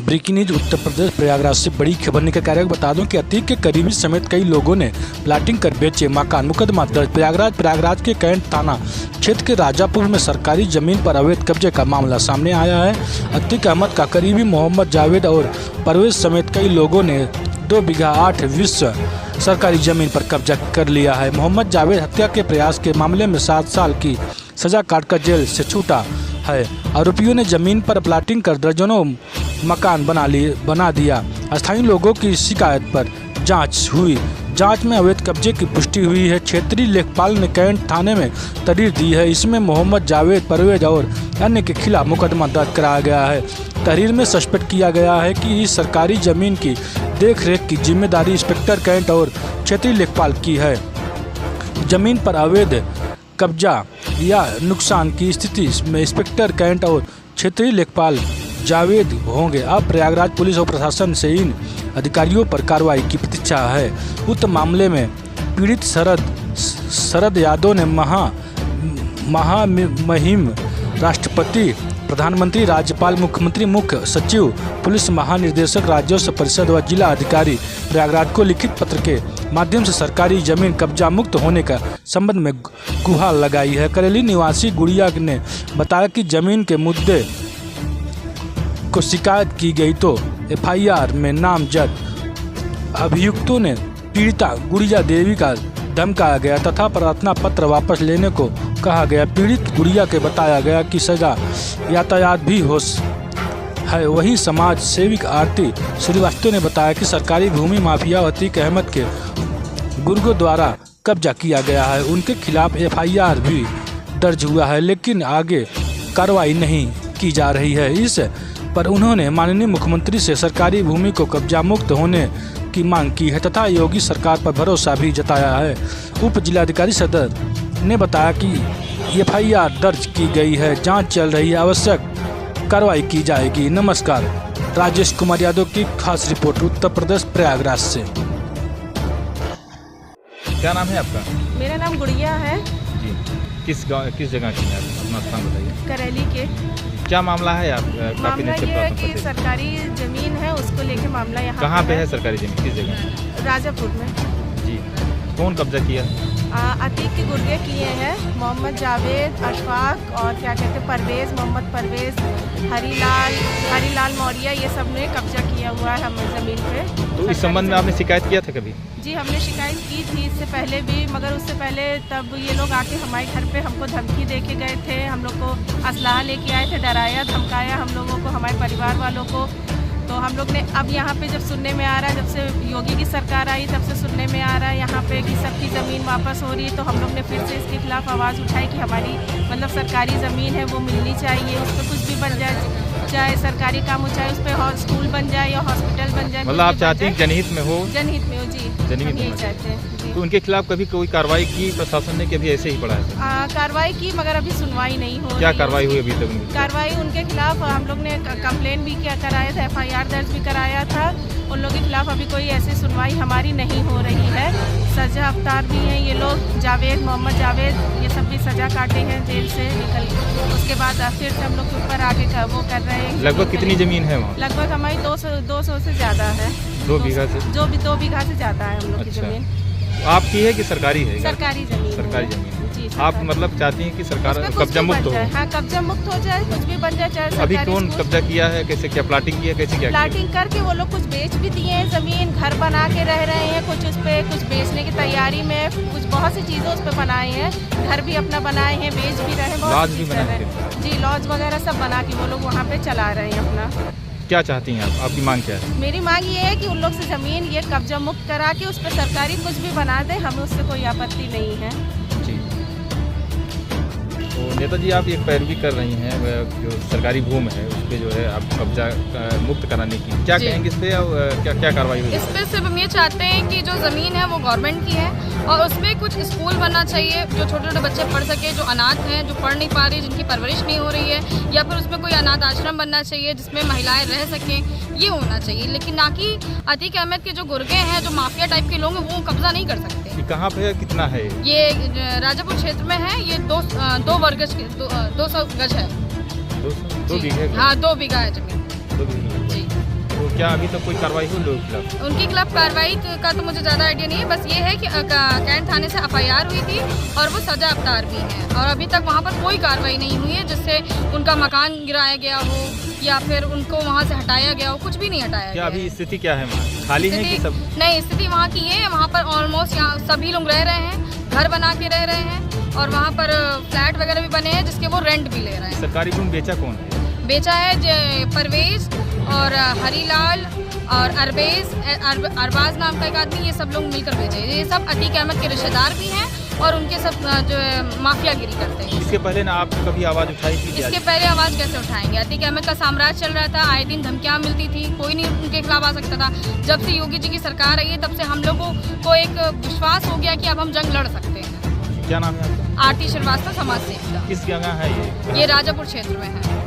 Breaking news Uttar Pradesh Prayagraj से बड़ी खबर निकल कर बता दूं कि अतीक के करीबी समेत कई लोगों ने प्लाटिंग कर बेचे मकान। मुकदमा दर्ज प्रयागराज के कैंट थाना क्षेत्र के राजापुर में सरकारी जमीन पर अवैध कब्जे का मामला सामने आया है। अतीक अहमद का करीबी मोहम्मद जावेद और परवेज समेत कई लोगों ने 2 बीघा 8 विस्व सरकारी जमीन पर कब्जा कर लिया है। मोहम्मद जावेद हत्या के प्रयास के मामले में 7 साल की सजा काटकर जेल से छूटा है। आरोपियों ने जमीन पर प्लाटिंग कर दर्जनों मकान बना दिया। स्थानीय लोगों की शिकायत पर जांच हुई। जांच में अवैध कब्जे की पुष्टि हुई है। क्षेत्रीय लेखपाल ने कैंट थाने में तहरीर दी है। इसमें मोहम्मद जावेद, परवेज और अन्य के खिलाफ मुकदमा दर्ज कराया गया है। तहरीर में सस्पेक्ट किया गया है कि इस सरकारी जमीन की देखरेख की जिम्मेदारी इंस्पेक्टर कैंट और क्षेत्रीय लेखपाल की है। जमीन पर अवैध कब्जा या नुकसान की स्थिति में इंस्पेक्टर कैंट और क्षेत्रीय लेखपाल जावेद होंगे। अब प्रयागराज पुलिस और प्रशासन से इन अधिकारियों पर कार्रवाई की प्रतीक्षा है। उक्त मामले में पीड़ित शरद यादव ने महामहिम राष्ट्रपति, प्रधानमंत्री, राज्यपाल, मुख्यमंत्री, मुख्य सचिव, पुलिस महानिदेशक, राजस्व परिषद व जिला अधिकारी प्रयागराज को लिखित पत्र के माध्यम से सरकारी जमीन कब्जा मुक्त होने का संबंध में गुहार लगाई है। करेली निवासी गुड़िया ने बताया कि जमीन के मुद्दे को शिकायत की गई तो एफआईआर में नामजद अभियुक्तों ने पीड़िता गुड़िया देवी का धमकाया गया तथा प्रार्थना पत्र वापस लेने को कहा गया। पीड़ित गुड़िया के बताया गया कि सजा यातायात भी हो है। वहीं समाज सेविक आरती श्रीवास्तव ने बताया कि सरकारी भूमि माफिया अतीक अहमद के गुर्गों द्वारा कब्जा किया गया है। उनके खिलाफ एफआईआर भी दर्ज हुआ है, लेकिन आगे कार्रवाई नहीं की जा रही है। इस पर उन्होंने माननीय मुख्यमंत्री से सरकारी भूमि को कब्जा मुक्त होने की मांग की है तथा योगी सरकार पर भरोसा भी जताया है। उप जिलाधिकारी सदर ने बताया कि एफआईआर दर्ज की गई है, जांच चल रही है, आवश्यक कार्रवाई की जाएगी। नमस्कार, राजेश कुमार यादव की खास रिपोर्ट उत्तर प्रदेश प्रयागराज से। क्या नाम है आपका? मेरा नाम गुड़िया है जी। किस जगह की है आप? अपना स्थान बताइए। करेली के। क्या मामला है आप? मामला ये है कि सरकारी जमीन है, उसको लेके मामला यहाँ कहाँ पे है सरकारी जमीन? किस जगह? राजापुर में। जी। कौन कब्जा किया? अतीक के गुर्गे किए हैं, मोहम्मद जावेद, अशफाक और क्या कहते हैं परवेज, मोहम्मद परवेज, हरीलाल मौर्य, ये सब ने कब्जा किया हुआ है हमारी ज़मीन पे। तो इस संबंध में आपने शिकायत किया था कभी? जी, हमने शिकायत की थी इससे पहले भी, मगर उससे पहले तब ये लोग आके हमारे घर पे हमको धमकी दे के गए थे। हम लोग को असलाह लेके आए थे, डराया धमकाया हम लोगों को, हमारे परिवार वालों को। तो हम लोग ने अब यहाँ पे जब सुनने में आ रहा है, जब से योगी की सरकार आई तब से सुनने में आ रहा है यहाँ पे कि सबकी ज़मीन वापस हो रही है, तो हम लोग ने फिर से इसके खिलाफ आवाज़ उठाई कि हमारी मतलब सरकारी ज़मीन है वो मिलनी चाहिए, उस पर कुछ भी बन जाए, चाहे सरकारी काम हो, चाहे उस पर स्कूल बन जाए या हॉस्पिटल बन जाए। मतलब आप चाहते हैं जनहित में हो? जनहित में हो जी, जनहित में यही चाहते हैं। तो उनके खिलाफ कभी कोई कार्रवाई की प्रशासन ने? कभी ऐसे ही पड़ा है? कार्रवाई की, मगर अभी सुनवाई नहीं हो रही। क्या कार्रवाई हुई अभी तक? कार्रवाई उनके खिलाफ हम लोग ने कंप्लेन भी कराया था, एफआईआर दर्ज भी कराया था। उन लोगों के खिलाफ अभी कोई ऐसी सुनवाई हमारी नहीं हो रही है। सजा अफ्तार भी हैं ये लोग, जावेद, मोहम्मद जावेद, ये सब भी सजा काटे हैं जेल से निकल। उसके बाद फिर से हम लोग के ऊपर आगे वो कर रहे हैं। लगभग कितनी ज़मीन है वहाँ? लगभग हमारी 200 से ज़्यादा है। 2 बीघा से? जो भी 2 बीघा से ज़्यादा है हम लोग की ज़मीन। आपकी है कि सरकारी है? सरकारी ज़मीन। सरकारी ज़मीन। जी। आप मतलब चाहती हैं कि सरकार कब्जा मुक्त हो? हाँ, कब्जा मुक्त हो जाए, कुछ भी बन जाए, चाहे अभी कौन कब्जा किया है? कैसे क्या प्लाटिंग किया? कैसे क्या प्लाटिंग करके वो लोग कुछ बेच भी दिए हैं ज़मीन, घर बना के रह रहे हैं, कुछ उस पर कुछ बेचने की तैयारी में, कुछ बहुत सी चीज़ें उस पर बनाए हैं, घर भी अपना बनाए हैं, बेच भी रहे हैं, बहुत चीज़ कर रहे हैं जी। लॉज वगैरह सब बना के वो लोग वहाँ पे चला रहे हैं अपना। क्या चाहती हैं आप? आपकी मांग क्या है? मेरी मांग ये है कि उन लोग से ज़मीन ये कब्जा मुक्त करा के उस पर सरकारी कुछ भी बना दे, हमें उससे कोई आपत्ति नहीं है जी। तो नेताजी, आप एक पैरवी कर रही हैं जो सरकारी भूमि है उस पर जो है आप कब्जा मुक्त कराने की, क्या कहेंगे इस पे? क्या कार्रवाई हुई? इस पे सिर्फ हम ये चाहते हैं कि जो ज़मीन है वो गवर्नमेंट की है और उसमें कुछ स्कूल बनना चाहिए जो छोटे छोटे बच्चे पढ़ सके, जो अनाथ हैं, जो पढ़ नहीं पा रही, जिनकी परवरिश नहीं हो रही है, या फिर उसमें कोई अनाथ आश्रम बनना चाहिए जिसमें महिलाएं रह सकें, ये होना चाहिए। लेकिन ना कि अतीक अहमद के जो गुर्गे हैं, जो माफिया टाइप के लोग हैं, वो कब्जा नहीं कर सकते। कहाँ पे है? कितना है ये? राजापुर क्षेत्र में है। ये 200 गज है। 2 बीघे? हाँ, 2 बीघा है जमीन। लोग भी नहीं। जी। तो क्या अभी तक कोई कार्रवाई हुई लोगों के खिलाफ? उनके खिलाफ कार्रवाई का तो मुझे ज़्यादा आइडिया नहीं है, बस ये है कि कैंट थाने से FIR हुई थी और वो सजा अवतार भी हैं, और अभी तक वहाँ पर कोई कार्रवाई नहीं हुई है जिससे उनका मकान गिराया गया हो या फिर उनको वहाँ से हटाया गया हो, कुछ भी नहीं हटाया क्या गया अभी है। स्थिति क्या है वहाँ? खाली है कि सब? नहीं, स्थिति वहाँ की ये है, वहाँ पर ऑलमोस्ट यहाँ सभी लोग रह रहे हैं, घर बना के रह रहे हैं, और वहाँ पर फ्लैट वगैरह भी बने हैं जिसके वो रेंट भी ले रहे हैं। सरकारी भूमि बेचा कौन है? बेचा है परवेज और हरीलाल और अरबाज नाम का एक आदमी, ये सब लोग मिलकर बेचे। ये सब अतीक अहमद के रिश्तेदार भी हैं और उनके सब जो है माफियागिरी करते हैं। इसके पहले ना आपने कभी आवाज़ उठाई थी क्या? इसके पहले आवाज़ कैसे उठाएंगे? अतीक अहमद का साम्राज्य चल रहा था, आए दिन धमकियाँ मिलती थी, कोई नहीं उनके खिलाफ आ सकता था। जब से योगी जी की सरकार आई है तब से हम लोगों को एक विश्वास हो गया कि अब हम जंग लड़ सकते हैं। क्या नाम है आपका? आरती श्रीवास्तव, समाज सेविका। किस जगह है ये? ये राजापुर क्षेत्र में है।